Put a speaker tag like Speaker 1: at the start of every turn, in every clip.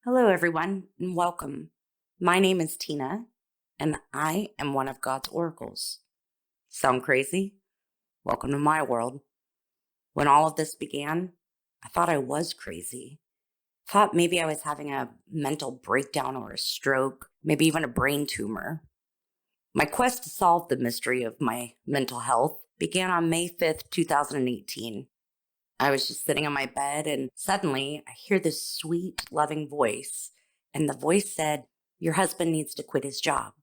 Speaker 1: Hello, everyone, and welcome. My name is Tina, and I am one of God's oracles. Sound crazy? Welcome to my world. When all of this began, I thought I was crazy. Thought maybe I was having a mental breakdown or a stroke, maybe even a brain tumor. My quest to solve the mystery of my mental health began on May 5th, 2018. I was just sitting on my bed and suddenly I hear this sweet, loving voice. And the voice said, "Your husband needs to quit his job."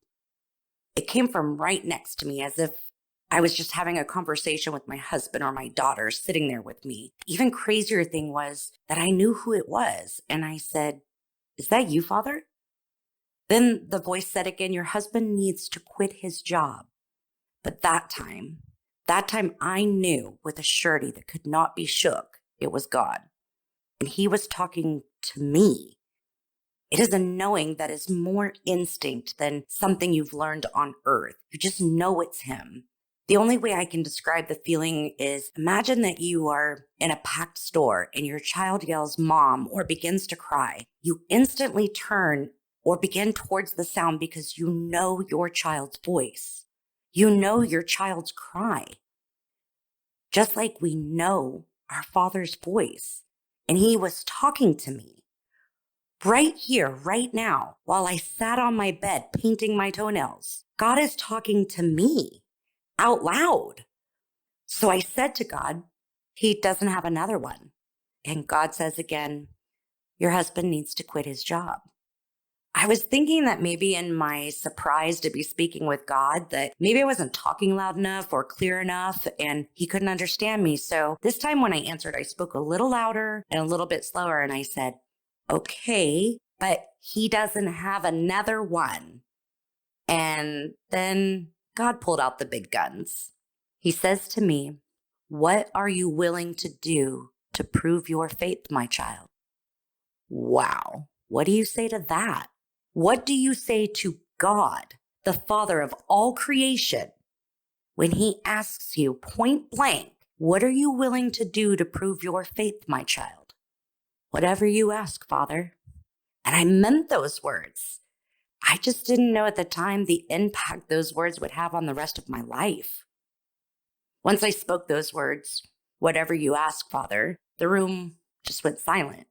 Speaker 1: It came from right next to me as if I was just having a conversation with my husband or my daughter sitting there with me. Even crazier thing was that I knew who it was. And I said, "Is that you, Father?" Then the voice said again, "Your husband needs to quit his job." But that time I knew with a surety that could not be shook, it was God. And he was talking to me. It is a knowing that is more instinct than something you've learned on earth. You just know it's him. The only way I can describe the feeling is imagine that you are in a packed store and your child yells mom or begins to cry. You instantly turn or begin towards the sound because you know your child's voice. You know your child's cry. Just like we know our Father's voice. And he was talking to me right here, right now, while I sat on my bed painting my toenails. God is talking to me out loud. So I said to God, he doesn't have another one. And God says again, "Your husband needs to quit his job." I was thinking that maybe in my surprise to be speaking with God, that maybe I wasn't talking loud enough or clear enough and he couldn't understand me. So this time when I answered, I spoke a little louder and a little bit slower. And I said, "Okay, but he doesn't have another one." And then God pulled out the big guns. He says to me, "What are you willing to do to prove your faith, my child?" Wow. What do you say to that? What do you say to God, the Father of all creation, when he asks you point blank, "What are you willing to do to prove your faith, my child?" "Whatever you ask, Father." And I meant those words. I just didn't know at the time the impact those words would have on the rest of my life. Once I spoke those words, "Whatever you ask, Father," the room just went silent.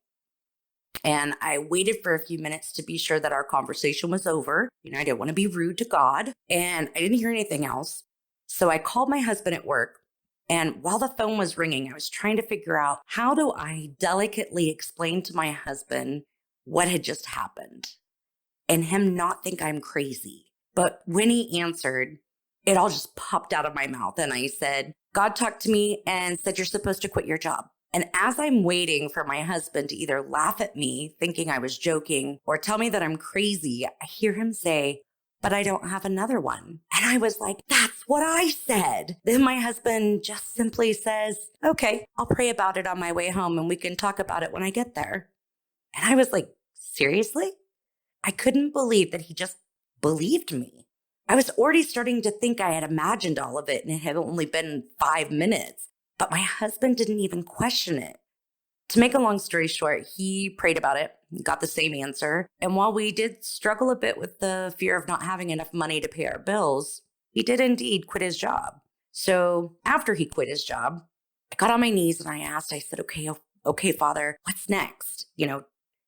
Speaker 1: And I waited for a few minutes to be sure that our conversation was over. I didn't want to be rude to God, and I didn't hear anything else. So I called my husband at work. And while the phone was ringing, I was trying to figure out, how do I delicately explain to my husband what had just happened and him not think I'm crazy? But when he answered, it all just popped out of my mouth. And I said, "God talked to me and said you're supposed to quit your job." And as I'm waiting for my husband to either laugh at me, thinking I was joking, or tell me that I'm crazy, I hear him say, "But I don't have another one." And I was like, "That's what I said." Then my husband just simply says, "Okay, I'll pray about it on my way home and we can talk about it when I get there." And I was like, seriously? I couldn't believe that he just believed me. I was already starting to think I had imagined all of it and it had only been 5 minutes. But my husband didn't even question it. To make a long story short, he prayed about it, got the same answer. And while we did struggle a bit with the fear of not having enough money to pay our bills, he did indeed quit his job. So after he quit his job, I got on my knees and I said, okay, Father, what's next?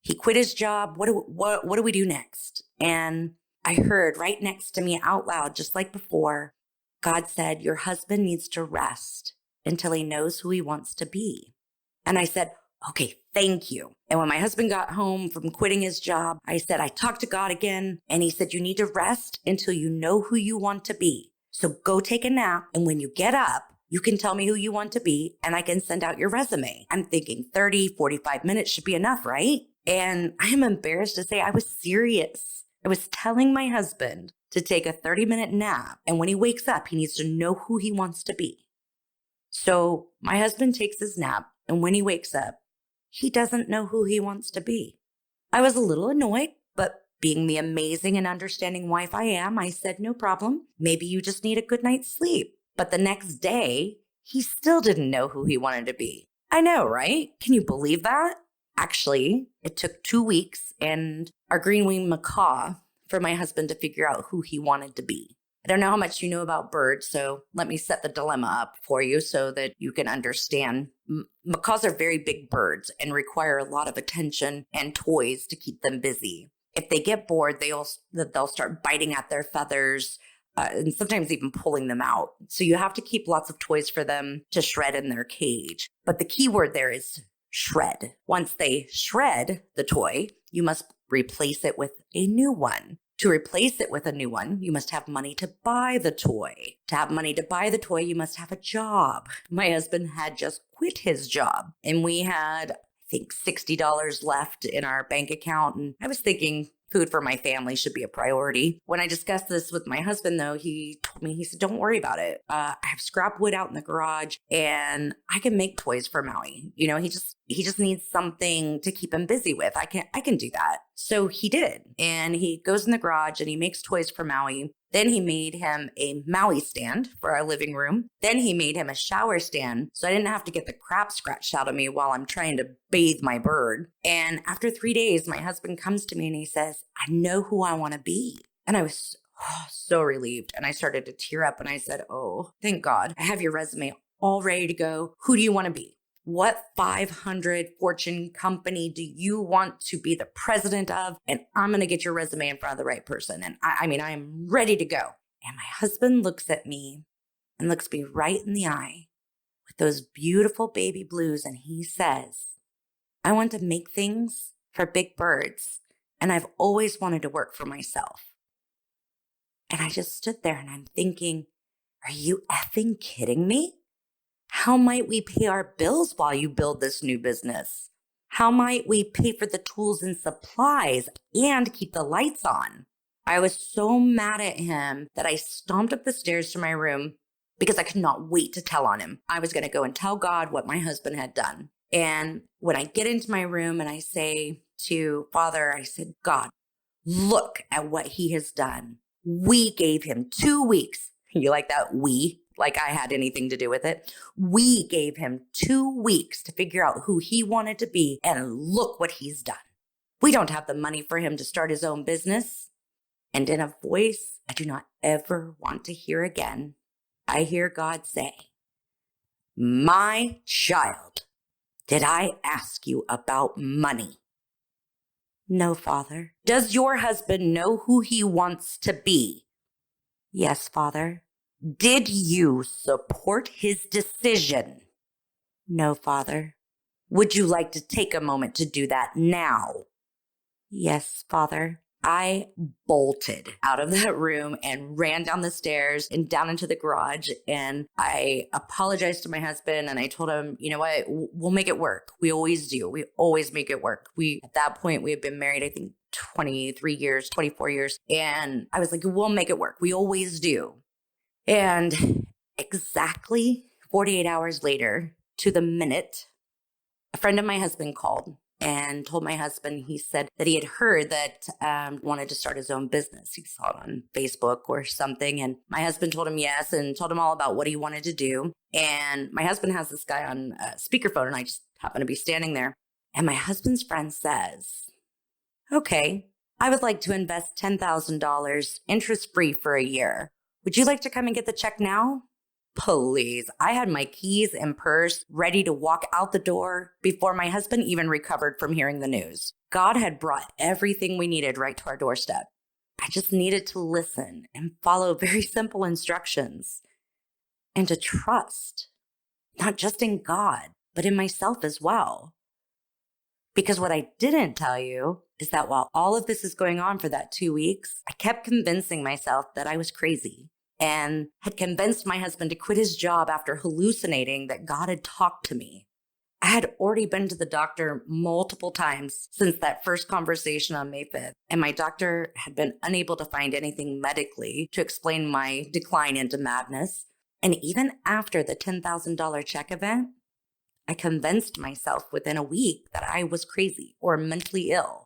Speaker 1: He quit his job. What do we do next? And I heard right next to me out loud, just like before, God said, "Your husband needs to rest until he knows who he wants to be." And I said, "Okay, thank you." And when my husband got home from quitting his job, I said, I talked to God again, and he said, "You need to rest until you know who you want to be. So go take a nap. And when you get up, you can tell me who you want to be and I can send out your resume." I'm thinking 30, 45 minutes should be enough, right? And I am embarrassed to say I was serious. I was telling my husband to take a 30-minute nap. And when he wakes up, he needs to know who he wants to be. So my husband takes his nap, and when he wakes up, he doesn't know who he wants to be. I was a little annoyed, but being the amazing and understanding wife I am, I said, "No problem. Maybe you just need a good night's sleep." But the next day, he still didn't know who he wanted to be. I know, right? Can you believe that? Actually, it took 2 weeks and our green-winged macaw for my husband to figure out who he wanted to be. I don't know how much you know about birds, so let me set the dilemma up for you so that you can understand. Macaws are very big birds and require a lot of attention and toys to keep them busy. If they get bored, they'll start biting at their feathers and sometimes even pulling them out. So you have to keep lots of toys for them to shred in their cage. But the key word there is shred. Once they shred the toy, you must replace it with a new one. To replace it with a new one, you must have money to buy the toy. To have money to buy the toy, you must have a job. My husband had just quit his job, and we had, I think, $60 left in our bank account. And I was thinking food for my family should be a priority. When I discussed this with my husband, though, he told me, he said, don't worry about it. I have scrap wood out in the garage and I can make toys for Maui. You know, he just needs something to keep him busy with. I can do that. So he did. And he goes in the garage and he makes toys for Maui. Then he made him a Maui stand for our living room. Then he made him a shower stand so I didn't have to get the crap scratched out of me while I'm trying to bathe my bird. And after 3 days, my husband comes to me and he says, I know who I want to be. And I was so relieved. And I started to tear up and I said, oh, thank God. I have your resume all ready to go. Who do you want to be? What 500 Fortune company do you want to be the president of? And I'm going to get your resume in front of the right person. And I am ready to go. And my husband looks at me and looks me right in the eye with those beautiful baby blues. And he says, I want to make things for big birds. And I've always wanted to work for myself. And I just stood there and I'm thinking, are you effing kidding me? How might we pay our bills while you build this new business? How might we pay for the tools and supplies and keep the lights on? I was so mad at him that I stomped up the stairs to my room because I could not wait to tell on him. I was going to go and tell God what my husband had done. And when I get into my room and I say to Father, I said, God, look at what he has done. We gave him 2 weeks. You like that? We? Like I had anything to do with it. We gave him 2 weeks to figure out who he wanted to be, and look what he's done. We don't have the money for him to start his own business. And in a voice I do not ever want to hear again, I hear God say, my child, did I ask you about money? No, Father. Does your husband know who he wants to be? Yes, Father. Did you support his decision? No, Father. Would you like to take a moment to do that now? Yes, Father. I bolted out of that room and ran down the stairs and down into the garage. And I apologized to my husband and I told him, you know what, we'll make it work. We always do. We always make it work. At that point, we had been married, I think 23 years, 24 years. And I was like, we'll make it work. We always do. And exactly 48 hours later, to the minute, a friend of my husband called and told my husband, he said that he had heard that wanted to start his own business. He saw it on Facebook or something. And my husband told him yes and told him all about what he wanted to do. And my husband has this guy on speakerphone and I just happened to be standing there. And my husband's friend says, okay, I would like to invest $10,000 interest-free for a year. Would you like to come and get the check now? Please. I had my keys and purse ready to walk out the door before my husband even recovered from hearing the news. God had brought everything we needed right to our doorstep. I just needed to listen and follow very simple instructions and to trust, not just in God, but in myself as well. Because what I didn't tell you is that while all of this is going on for that 2 weeks, I kept convincing myself that I was crazy and had convinced my husband to quit his job after hallucinating that God had talked to me. I had already been to the doctor multiple times since that first conversation on May 5th, and my doctor had been unable to find anything medically to explain my decline into madness. And even after the $10,000 check event, I convinced myself within a week that I was crazy or mentally ill.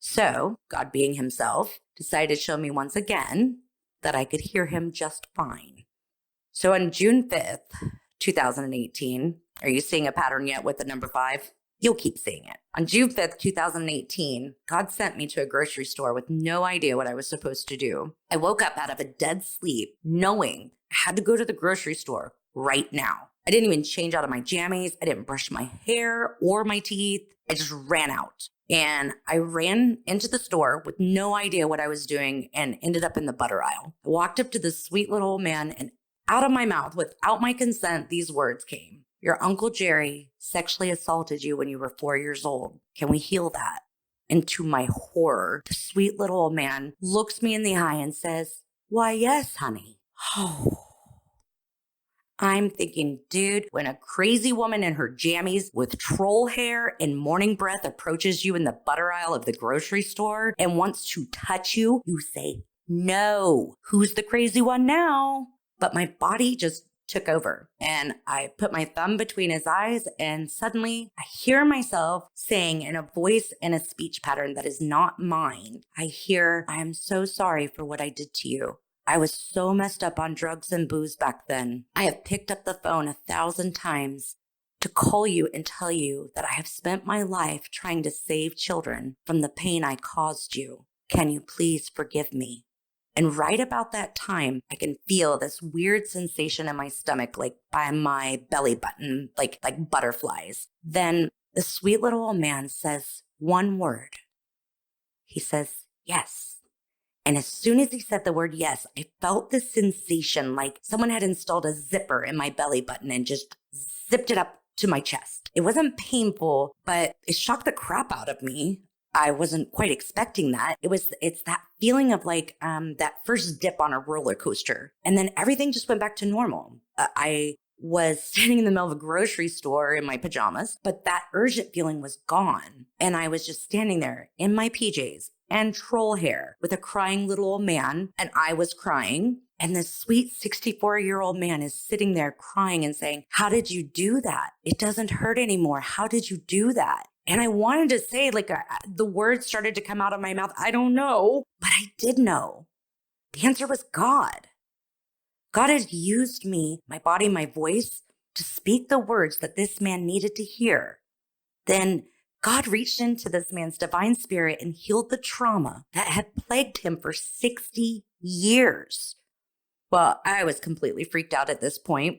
Speaker 1: So, God being himself, decided to show me once again that I could hear him just fine. So on June 5th, 2018, are you seeing a pattern yet with the number 5? You'll keep seeing it. On June 5th, 2018, God sent me to a grocery store with no idea what I was supposed to do. I woke up out of a dead sleep knowing I had to go to the grocery store right now. I didn't even change out of my jammies. I didn't brush my hair or my teeth. I just ran out. And I ran into the store with no idea what I was doing and ended up in the butter aisle. I walked up to this sweet little old man, and out of my mouth, without my consent, these words came. Your Uncle Jerry sexually assaulted you when you were 4 years old. Can we heal that? And to my horror, the sweet little old man looks me in the eye and says, why, yes, honey. Oh. I'm thinking, dude, when a crazy woman in her jammies with troll hair and morning breath approaches you in the butter aisle of the grocery store and wants to touch you, you say, no. Who's the crazy one now? But my body just took over, and I put my thumb between his eyes, and suddenly I hear myself saying in a voice and a speech pattern that is not mine, I hear, I am so sorry for what I did to you. I was so messed up on drugs and booze back then. I have picked up the phone 1,000 times to call you and tell you that I have spent my life trying to save children from the pain I caused you. Can you please forgive me? And right about that time, I can feel this weird sensation in my stomach, like by my belly button, like butterflies. Then the sweet little old man says one word. He says, yes. And as soon as he said the word yes, I felt this sensation like someone had installed a zipper in my belly button and just zipped it up to my chest. It wasn't painful, but it shocked the crap out of me. I wasn't quite expecting that. It's that feeling of like that first dip on a roller coaster. And then everything just went back to normal. I was standing in the middle of a grocery store in my pajamas, but that urgent feeling was gone. And I was just standing there in my PJs and troll hair with a crying little old man, and I was crying. And this sweet 64-year-old man is sitting there crying and saying, how did you do that? It doesn't hurt anymore. How did you do that? And I wanted to say, the words started to come out of my mouth. I don't know, but I did know. The answer was God. God had used me, my body, my voice, to speak the words that this man needed to hear. Then God reached into this man's divine spirit and healed the trauma that had plagued him for 60 years. Well, I was completely freaked out at this point,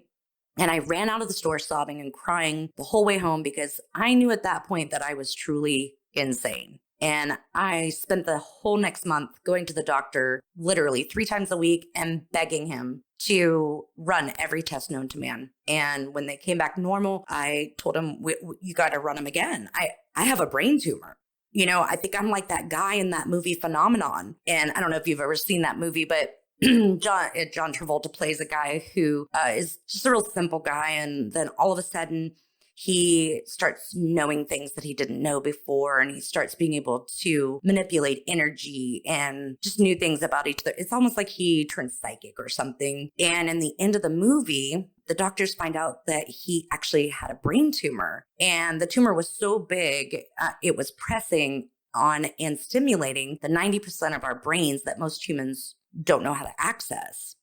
Speaker 1: and I ran out of the store sobbing and crying the whole way home because I knew at that point that I was truly insane. And I spent the whole next month going to the doctor literally 3 times a week and begging him to run every test known to man. And when they came back normal, I told him, you got to run them again. I have a brain tumor. You know, I think I'm like that guy in that movie Phenomenon. And I don't know if you've ever seen that movie, but John Travolta plays a guy who is just a real simple guy. And then all of a sudden, he starts knowing things that he didn't know before, and he starts being able to manipulate energy and just new things about each other. It's almost like he turns psychic or something. And in the end of the movie, the doctors find out that he actually had a brain tumor. And the tumor was so big, it was pressing on and stimulating the 90% of our brains that most humans don't know how to access.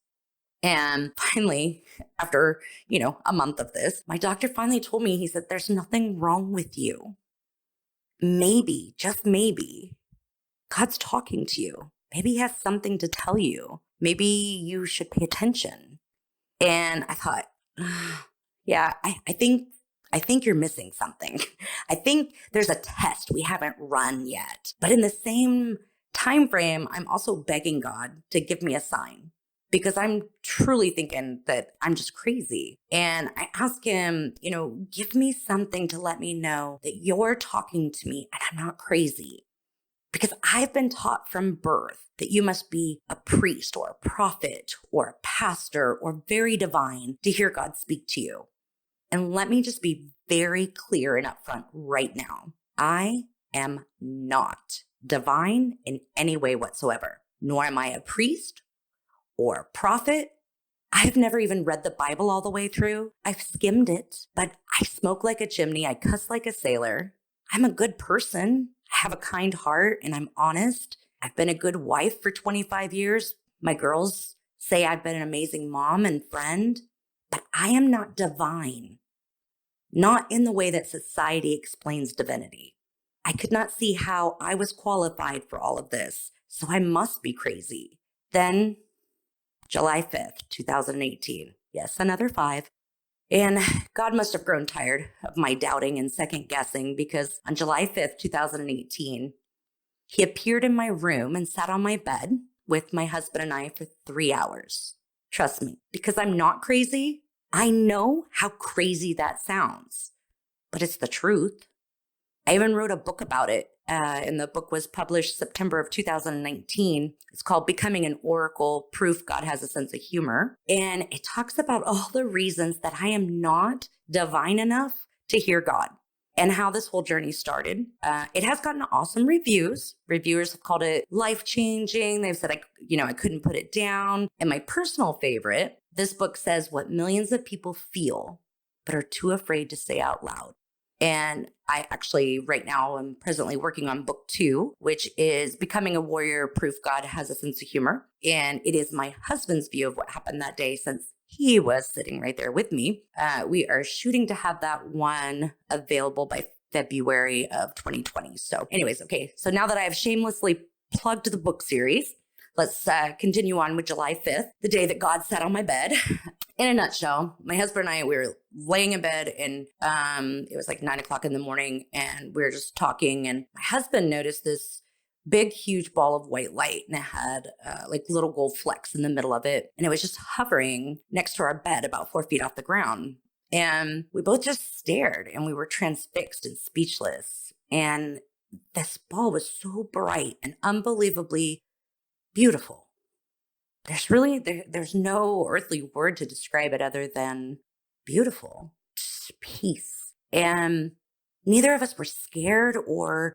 Speaker 1: And finally, after, a month of this, my doctor finally told me, he said, there's nothing wrong with you. Maybe, just maybe, God's talking to you. Maybe he has something to tell you. Maybe you should pay attention. And I thought, yeah, I think you're missing something. I think there's a test we haven't run yet. But in the same time frame, I'm also begging God to give me a sign, because I'm truly thinking that I'm just crazy. And I ask him, give me something to let me know that you're talking to me and I'm not crazy. Because I've been taught from birth that you must be a priest or a prophet or a pastor or very divine to hear God speak to you. And let me just be very clear and upfront right now. I am not divine in any way whatsoever, nor am I a priest or a prophet. I've never even read the Bible all the way through. I've skimmed it, but I smoke like a chimney. I cuss like a sailor. I'm a good person. I have a kind heart and I'm honest. I've been a good wife for 25 years. My girls say I've been an amazing mom and friend, but I am not divine. not in the way that society explains divinity. I could not see how I was qualified for all of this, so I must be crazy. Then, July 5th, 2018. Yes, another 5. And God must have grown tired of my doubting and second guessing, because on July 5th, 2018, he appeared in my room and sat on my bed with my husband and I for 3 hours. Trust me, because I'm not crazy, I know how crazy that sounds, but it's the truth. I even wrote a book about it, and the book was published September of 2019. It's called Becoming an Oracle, Proof God Has a Sense of Humor. And it talks about all the reasons that I am not divine enough to hear God and how this whole journey started. It has gotten awesome reviews. Reviewers have called it life-changing. They've said, I couldn't put it down. And my personal favorite, this book says what millions of people feel, but are too afraid to say out loud. And I actually, right now, I'm presently working on book 2, which is Becoming a Warrior, Proof God Has a Sense of Humor. And it is my husband's view of what happened that day, since he was sitting right there with me. We are shooting to have that one available by February of 2020. So anyways, okay. So now that I have shamelessly plugged the book series, let's continue on with July 5th, the day that God sat on my bed. In a nutshell, my husband and I, we were laying in bed, and it was like 9 o'clock in the morning, and we were just talking, and my husband noticed this big, huge ball of white light, and it had like little gold flecks in the middle of it, and it was just hovering next to our bed about 4 feet off the ground. And we both just stared, and we were transfixed and speechless. And this ball was so bright and unbelievably beautiful. There's no earthly word to describe it other than beautiful, just peace. And neither of us were scared, or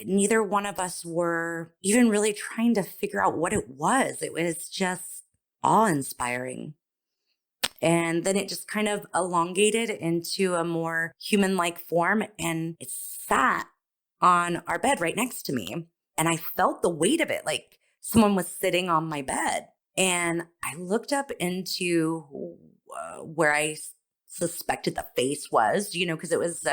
Speaker 1: neither one of us were even really trying to figure out what it was. It was just awe-inspiring. And then it just kind of elongated into a more human-like form, and it sat on our bed right next to me. And I felt the weight of it, like someone was sitting on my bed. And I looked up into where I suspected the face was, because it was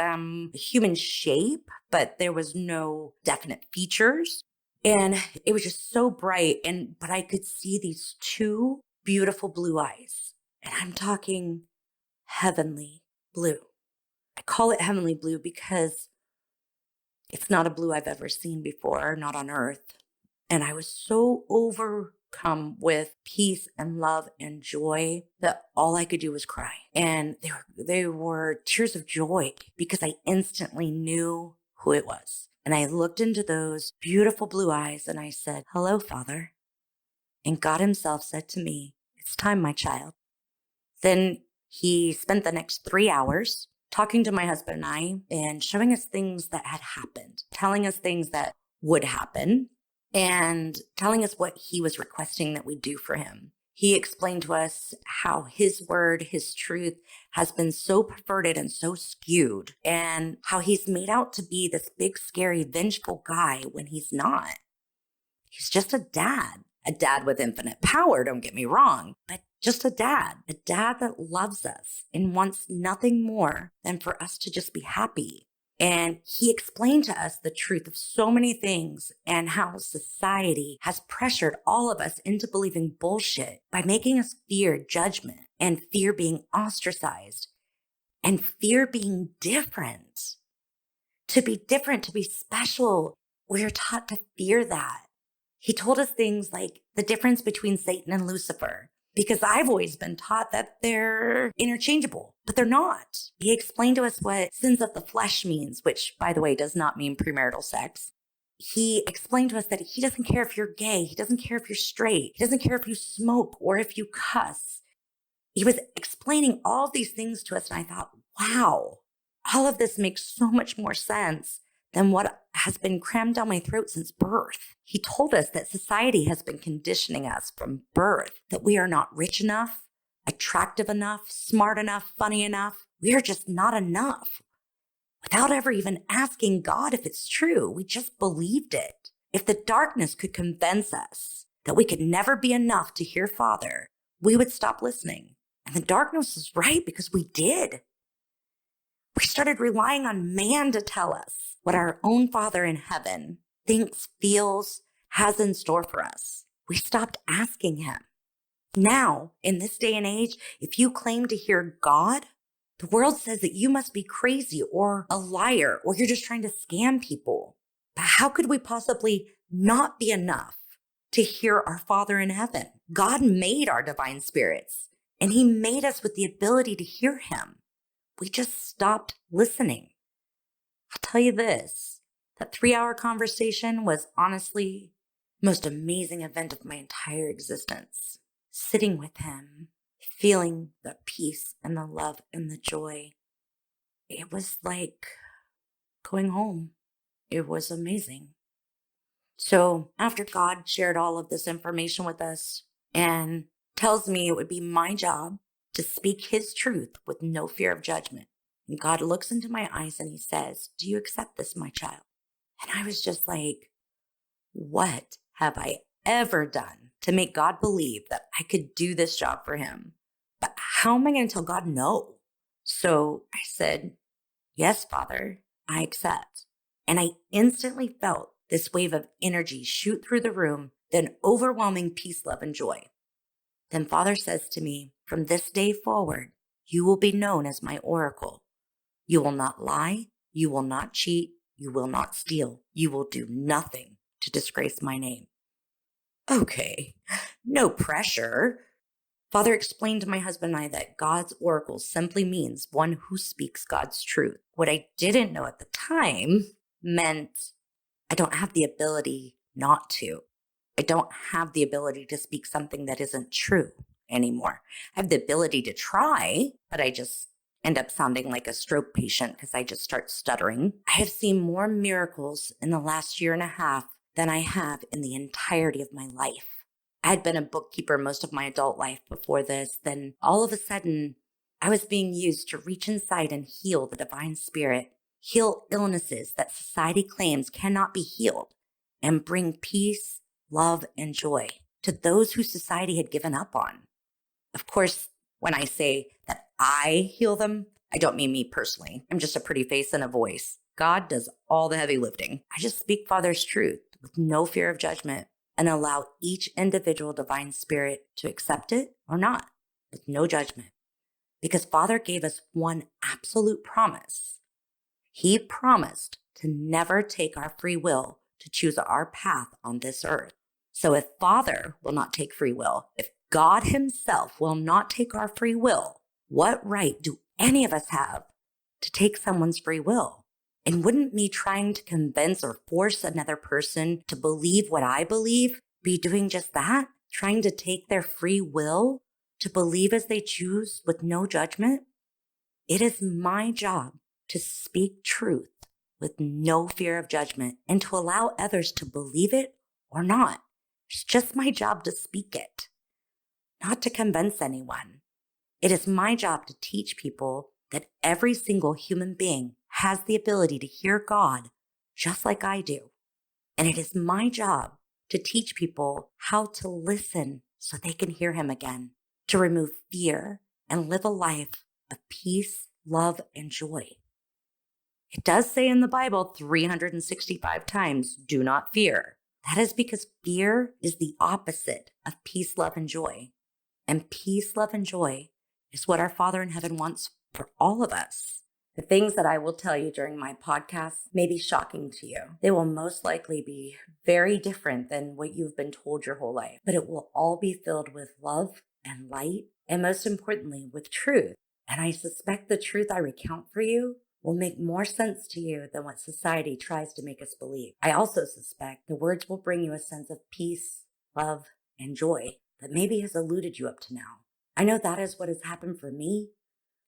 Speaker 1: human shape, but there was no definite features. And it was just so bright. But I could see these 2 beautiful blue eyes. And I'm talking heavenly blue. I call it heavenly blue because it's not a blue I've ever seen before, not on earth. And I was so overcome with peace and love and joy that all I could do was cry. And they were tears of joy, because I instantly knew who it was. And I looked into those beautiful blue eyes and I said, "Hello, Father." And God himself said to me, "It's time, my child." Then he spent the next 3 hours talking to my husband and I and showing us things that had happened, telling us things that would happen, and telling us what he was requesting that we do for him. He explained to us how his word, his truth, has been so perverted and so skewed, and how he's made out to be this big, scary, vengeful guy when he's not. He's just a dad with infinite power, don't get me wrong, but just a dad that loves us and wants nothing more than for us to just be happy. And he explained to us the truth of so many things, and how society has pressured all of us into believing bullshit by making us fear judgment, and fear being ostracized, and fear being different. To be different, to be special, we are taught to fear that. He told us things like the difference between Satan and Lucifer, because I've always been taught that they're interchangeable, but they're not. He explained to us what sins of the flesh means, which, by the way, does not mean premarital sex. He explained to us that he doesn't care if you're gay. He doesn't care if you're straight. He doesn't care if you smoke or if you cuss. He was explaining all of these things to us, and I thought, wow, all of this makes so much more sense than what has been crammed down my throat since birth. He told us that society has been conditioning us from birth, that we are not rich enough, attractive enough, smart enough, funny enough. We are just not enough. Without ever even asking God if it's true, we just believed it. If the darkness could convince us that we could never be enough to hear Father, we would stop listening. And the darkness was right, because we did. We started relying on man to tell us what our own Father in heaven thinks, feels, has in store for us. We stopped asking him. Now, in this day and age, if you claim to hear God, the world says that you must be crazy or a liar or you're just trying to scam people. But how could we possibly not be enough to hear our Father in heaven? God made our divine spirits, and he made us with the ability to hear him. We just stopped listening. I'll tell you this, that 3-hour conversation was honestly the most amazing event of my entire existence. Sitting with him, feeling the peace and the love and the joy. It was like going home. It was amazing. So after God shared all of this information with us and tells me it would be my job to speak his truth with no fear of judgment. And God looks into my eyes and he says, "Do you accept this, my child?" And I was just like, what have I ever done to make God believe that I could do this job for him? But how am I going to tell God no? So I said, "Yes, Father, I accept." And I instantly felt this wave of energy shoot through the room, then overwhelming peace, love, and joy. Then Father says to me, "From this day forward, you will be known as my oracle. You will not lie. You will not cheat. You will not steal. You will do nothing to disgrace my name." Okay, no pressure. Father explained to my husband and I that God's oracle simply means one who speaks God's truth. What I didn't know at the time meant I don't have the ability not to. I don't have the ability to speak something that isn't true anymore. I have the ability to try, but I just end up sounding like a stroke patient because I just start stuttering. I have seen more miracles in the last year and a half than I have in the entirety of my life. I had been a bookkeeper most of my adult life before this. Then all of a sudden, I was being used to reach inside and heal the divine spirit, heal illnesses that society claims cannot be healed, and bring peace, love, and joy to those who society had given up on. Of course, when I say that I heal them, I don't mean me personally. I'm just a pretty face and a voice. God does all the heavy lifting. I just speak Father's truth with no fear of judgment and allow each individual divine spirit to accept it or not, with no judgment. Because Father gave us one absolute promise. He promised to never take our free will to choose our path on this earth. So if Father will not take free will, if God himself will not take our free will, what right do any of us have to take someone's free will? And wouldn't me trying to convince or force another person to believe what I believe be doing just that? Trying to take their free will to believe as they choose with no judgment? It is my job to speak truth with no fear of judgment and to allow others to believe it or not. It's just my job to speak it, not to convince anyone. It is my job to teach people that every single human being has the ability to hear God just like I do. And it is my job to teach people how to listen so they can hear him again, to remove fear and live a life of peace, love, and joy. It does say in the Bible 365 times, "Do not fear." That is because fear is the opposite of peace, love, and joy. And peace, love, and joy is what our Father in heaven wants for all of us. The things that I will tell you during my podcast may be shocking to you. They will most likely be very different than what you've been told your whole life, but it will all be filled with love and light, and most importantly, with truth. And I suspect the truth I recount for you will make more sense to you than what society tries to make us believe. I also suspect the words will bring you a sense of peace, love, and joy that maybe has eluded you up to now. I know that is what has happened for me,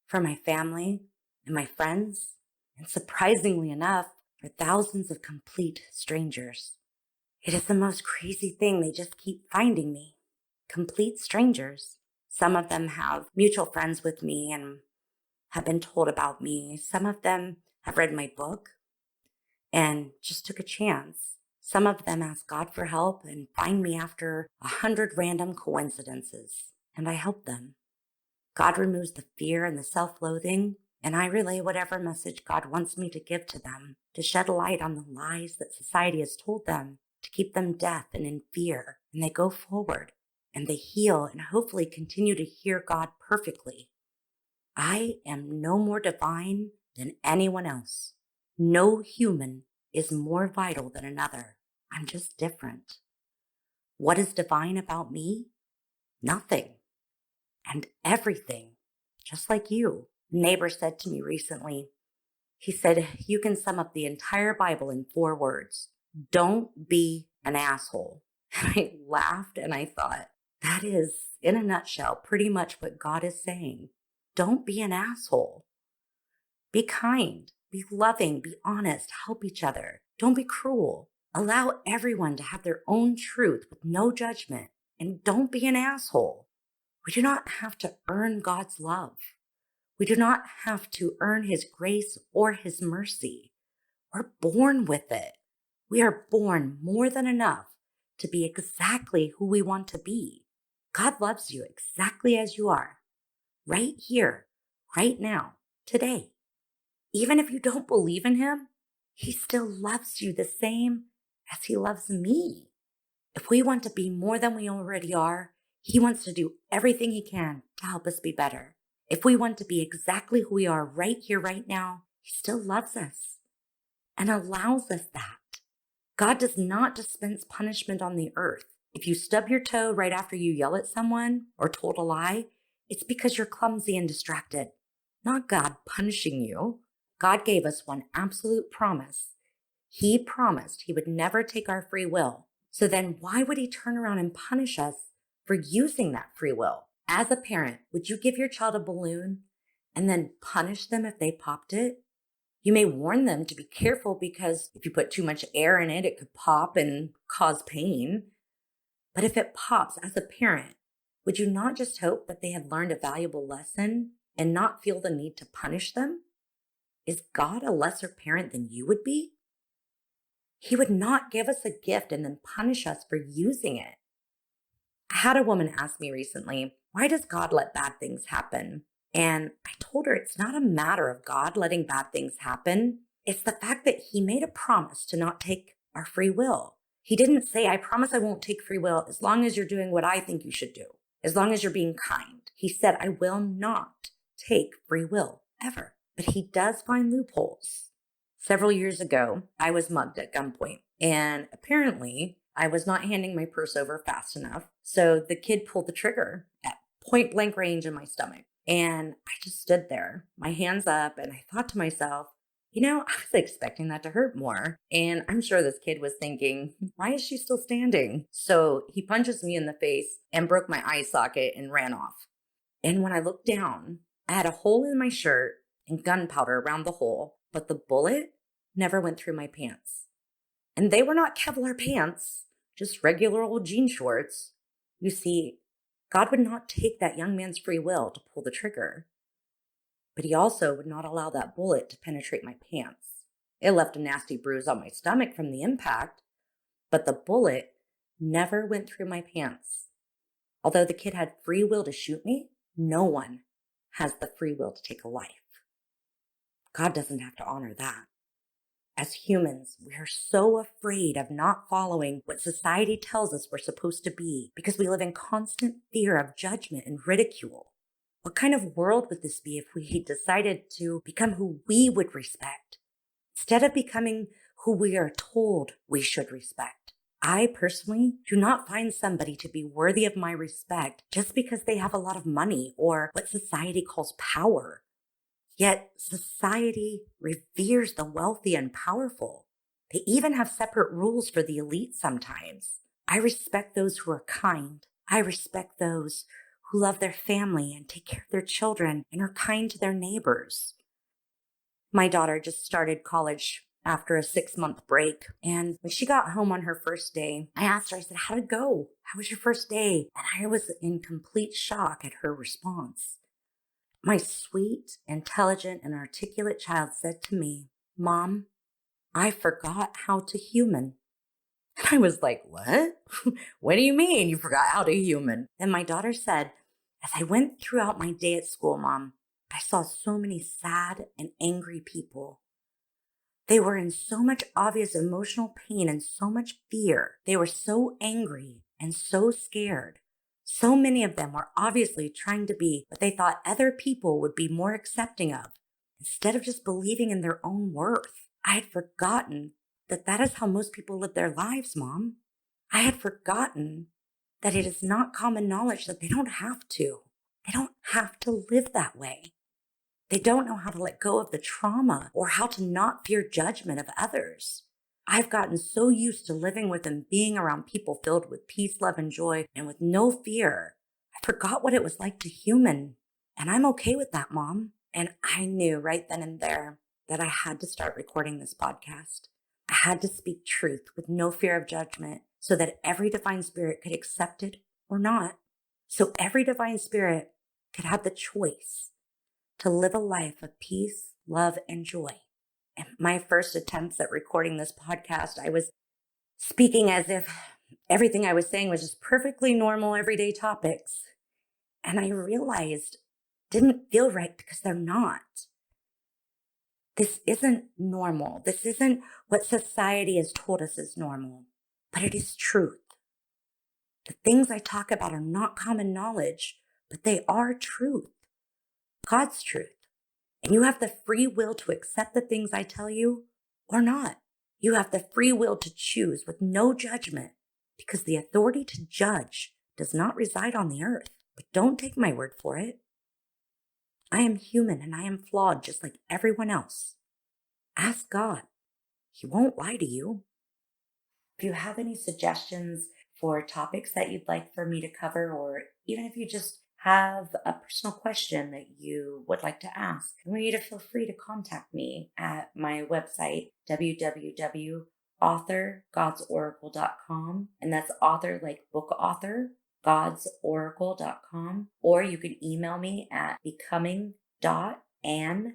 Speaker 1: for my family, and my friends, and surprisingly enough, for thousands of complete strangers. It is the most crazy thing. They just keep finding me. Complete strangers. Some of them have mutual friends with me and have been told about me. Some of them have read my book and just took a chance. Some of them ask God for help and find me after 100 random coincidences, and I help them. God removes the fear and the self-loathing and I relay whatever message God wants me to give to them, to shed light on the lies that society has told them, to keep them deaf and in fear. And they go forward and they heal and hopefully continue to hear God perfectly. I am no more divine than anyone else. No human is more vital than another. I'm just different. What is divine about me? Nothing. And everything, just like you. A neighbor said to me recently, he said, you can sum up the entire Bible in 4 words. Don't be an asshole. And I laughed and I thought, that is, in a nutshell, pretty much what God is saying. Don't be an asshole. Be kind, be loving, be honest, help each other. Don't be cruel. Allow everyone to have their own truth with no judgment. And don't be an asshole. We do not have to earn God's love. We do not have to earn his grace or his mercy. We're born with it. We are born more than enough to be exactly who we want to be. God loves you exactly as you are, right here, right now, today. Even if you don't believe in him, he still loves you the same as he loves me. If we want to be more than we already are, he wants to do everything he can to help us be better. If we want to be exactly who we are right here, right now, he still loves us and allows us that. God does not dispense punishment on the earth. If you stub your toe right after you yell at someone or told a lie, it's because you're clumsy and distracted, not God punishing you. God gave us one absolute promise. He promised he would never take our free will. So then why would he turn around and punish us for using that free will? As a parent, would you give your child a balloon and then punish them if they popped it? You may warn them to be careful because if you put too much air in it, it could pop and cause pain. But if it pops, as a parent, would you not just hope that they had learned a valuable lesson and not feel the need to punish them? Is God a lesser parent than you would be? He would not give us a gift and then punish us for using it. I had a woman ask me recently, why does God let bad things happen? And I told her it's not a matter of God letting bad things happen. It's the fact that he made a promise to not take our free will. He didn't say, I promise I won't take free will as long as you're doing what I think you should do, as long as you're being kind. He said, I will not take free will ever. But he does find loopholes. Several years ago, I was mugged at gunpoint, and apparently I was not handing my purse over fast enough. So the kid pulled the trigger at point blank range in my stomach. And I just stood there, my hands up, and I thought to myself, I was expecting that to hurt more. And I'm sure this kid was thinking, why is she still standing? So he punches me in the face and broke my eye socket and ran off. And when I looked down, I had a hole in my shirt and gunpowder around the hole, but the bullet never went through my pants. And they were not Kevlar pants, just regular old jean shorts. You see, God would not take that young man's free will to pull the trigger, but he also would not allow that bullet to penetrate my pants. It left a nasty bruise on my stomach from the impact, but the bullet never went through my pants. Although the kid had free will to shoot me, no one has the free will to take a life. God doesn't have to honor that. As humans, we are so afraid of not following what society tells us we're supposed to be because we live in constant fear of judgment and ridicule. What kind of world would this be if we decided to become who we would respect instead of becoming who we are told we should respect? I personally do not find somebody to be worthy of my respect just because they have a lot of money or what society calls power. Yet society reveres the wealthy and powerful. They even have separate rules for the elite sometimes. I respect those who are kind. I respect those who love their family and take care of their children and are kind to their neighbors. My daughter just started college after a 6-month break. And when she got home on her first day, I asked her, I said, how'd it go? How was your first day? And I was in complete shock at her response. My sweet, intelligent, and articulate child said to me, Mom, I forgot how to human. And I was like, what? What do you mean you forgot how to human? And my daughter said, as I went throughout my day at school, Mom, I saw so many sad and angry people. They were in so much obvious emotional pain and so much fear. They were so angry and so scared. So many of them were obviously trying to be what they thought other people would be more accepting of, instead of just believing in their own worth. I had forgotten that that is how most people live their lives, Mom. I had forgotten that it is not common knowledge that they don't have to. They don't have to live that way. They don't know how to let go of the trauma or how to not fear judgment of others. I've gotten so used to living with and being around people filled with peace, love, and joy and with no fear. I forgot what it was like to human. And I'm okay with that, Mom. And I knew right then and there that I had to start recording this podcast. I had to speak truth with no fear of judgment so that every divine spirit could accept it or not. So every divine spirit could have the choice to live a life of peace, love, and joy. And my first attempts at recording this podcast, I was speaking as if everything I was saying was just perfectly normal, everyday topics. And I realized didn't feel right because they're not. This isn't normal. This isn't what society has told us is normal, but it is truth. The things I talk about are not common knowledge, but they are truth, God's truth. And you have the free will to accept the things I tell you or not. You have the free will to choose with no judgment, because the authority to judge does not reside on the earth. But don't take my word for it. I am human and I am flawed just like everyone else. Ask God. He won't lie to you. If you have any suggestions for topics that you'd like for me to cover, or even if you just have a personal question that you would like to ask, I want you to feel free to contact me at my website, www.authorgodsoracle.com. And that's author like book author, godsoracle.com. Or you can email me at becoming.an, and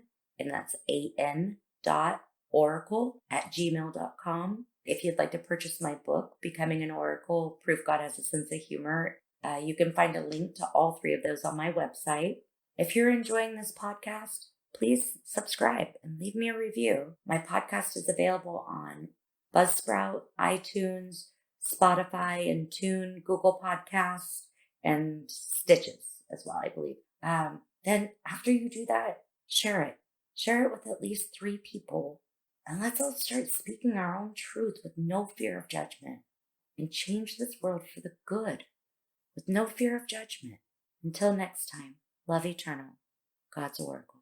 Speaker 1: that's an dot oracle@gmail.com. If you'd like to purchase my book, Becoming an Oracle, Proof God Has a Sense of Humor, you can find a link to all three of those on my website. If you're enjoying this podcast, please subscribe and leave me a review. My podcast is available on Buzzsprout, iTunes, Spotify, and Tune, Google Podcasts, and Stitches as well, I believe. Then after you do that, share it. Share it with at least 3 people. And let's all start speaking our own truth with no fear of judgment and change this world for the good with no fear of judgment. Until next time, love eternal, God's Oracle.